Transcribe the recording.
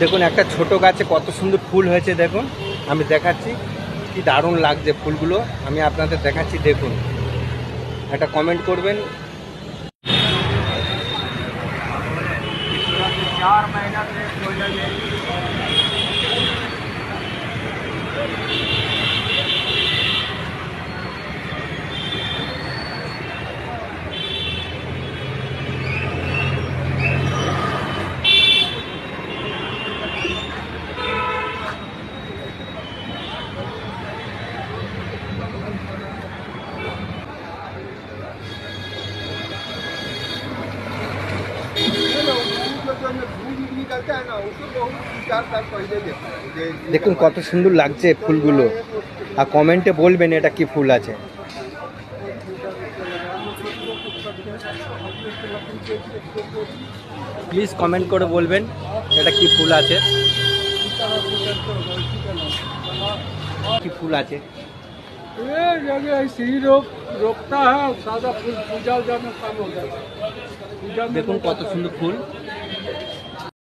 দেখুন একটা ছোট গাছে কত সুন্দর ফুল হয়েছে, দেখুন আমি দেখাচ্ছি, কি দারুণ লাগছে ফুলগুলো। আমি আপনাদের দেখাচ্ছি, দেখুন, একটা কমেন্ট করবেন। 4 महीना से দেখুন কত সুন্দর লাগছে ফুলগুলো, আর কমেন্টে বলবেন এটা কি ফুল আছে। প্লিজ কমেন্ট করে বলবেন এটা কি ফুল আছে, কি ফুল আছে। ये जगह ऐसे ही रोकता है, सादा फूल पूजा उजा में काम हो जाता है। দেখুন কত সুন্দর ফুল।